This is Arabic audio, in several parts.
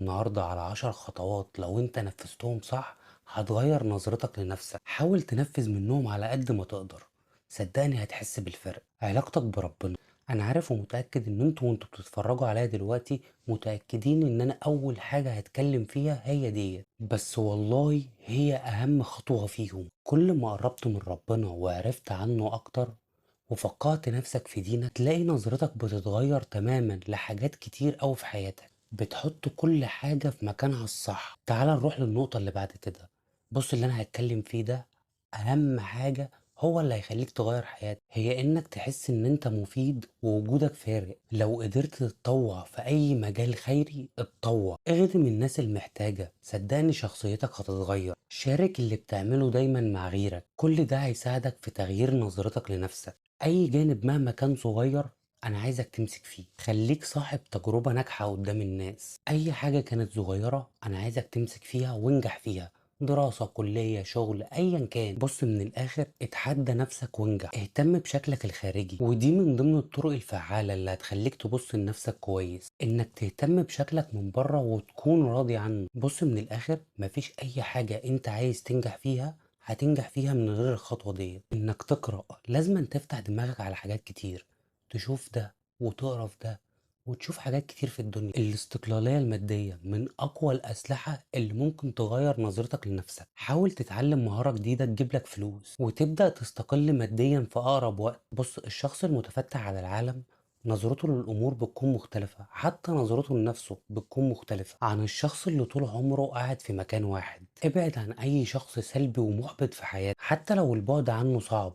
النهاردة على 10 خطوات لو انت نفذتهم صح هتغير نظرتك لنفسك. حاول تنفذ منهم على قد ما تقدر، صدقني هتحس بالفرق. علاقتك بربنا، انا عارف ومتأكد ان وانتوا بتتفرجوا عليا دلوقتي متأكدين ان انا اول حاجة هتكلم فيها هي دي، بس والله هي اهم خطوة فيهم. كل ما قربت من ربنا وعرفت عنه اكتر وفقهت نفسك في دينك تلاقي نظرتك بتتغير تماما لحاجات كتير أوي في حياتك، بتحط كل حاجة في مكانها الصح. تعال نروح للنقطة اللي بعد كده. بص، اللي أنا هتكلم فيه ده أهم حاجة، هو اللي هيخليك تغير حياتك، هي إنك تحس إن أنت مفيد ووجودك فارق. لو قدرت تتطوع في أي مجال خيري اتطوع، اخدم الناس المحتاجة، صدقني شخصيتك هتتغير. شارك اللي بتعمله دايما مع غيرك، كل ده هيساعدك في تغيير نظرتك لنفسك. أي جانب مهما كان صغير أنا عايزك تمسك فيه، خليك صاحب تجربة ناجحة قدام الناس. أي حاجة كانت صغيرة أنا عايزك تمسك فيها وانجح فيها، دراسة، كلية، شغل، أيا كان. بص، من الآخر اتحدى نفسك وانجح. اهتم بشكلك الخارجي، ودي من ضمن الطرق الفعالة اللي هتخليك تبص لنفسك كويس، إنك تهتم بشكلك من بره وتكون راضي عنه. بص، من الآخر مفيش أي حاجة أنت عايز تنجح فيها هتنجح فيها من غير الخطوة دي، انك تقرأ. لازم تفتح دماغك على حاجات كتير، تشوف ده وتقرا في ده وتشوف حاجات كتير في الدنيا. الاستقلالية المادية من أقوى الأسلحة اللي ممكن تغير نظرتك لنفسك. حاول تتعلم مهارة جديدة تجيب لك فلوس وتبدأ تستقل ماديا في أقرب وقت. بص، الشخص المتفتح على العالم نظرته للأمور بتكون مختلفة، حتى نظرته لنفسه بتكون مختلفة عن الشخص اللي طول عمره قاعد في مكان واحد. ابعد عن أي شخص سلبي ومحبط في حياتك، حتى لو البعد عنه صعب.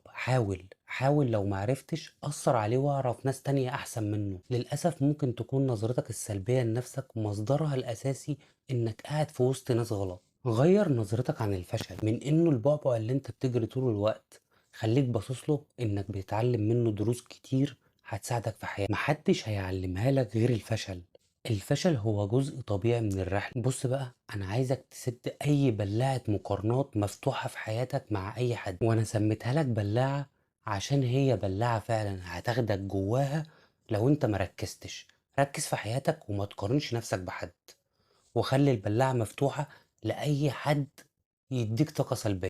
حاول لو معرفتش أثر عليه واعرف ناس تانية أحسن منه. للأسف ممكن تكون نظرتك السلبية لنفسك مصدرها الأساسي إنك قاعد في وسط ناس غلط. غير نظرتك عن الفشل من إنه البعبع اللي أنت بتجري طول الوقت، خليك باصص له إنك بتتعلم منه دروس كتير هتساعدك في حياتك، محدش هيعلمها لك غير الفشل. الفشل هو جزء طبيعي من الرحلة. بص بقى، أنا عايزك تسد أي بلاعة مقارنات مفتوحة في حياتك مع أي حد، وأنا سميتها لك بلاعة عشان هي بلاعة فعلا هتاخدك جواها. لو أنت مركزتش، ركز في حياتك وما تقارنش نفسك بحد، وخلي البلاعة مفتوحة لأي حد يديك طاقة سلبية.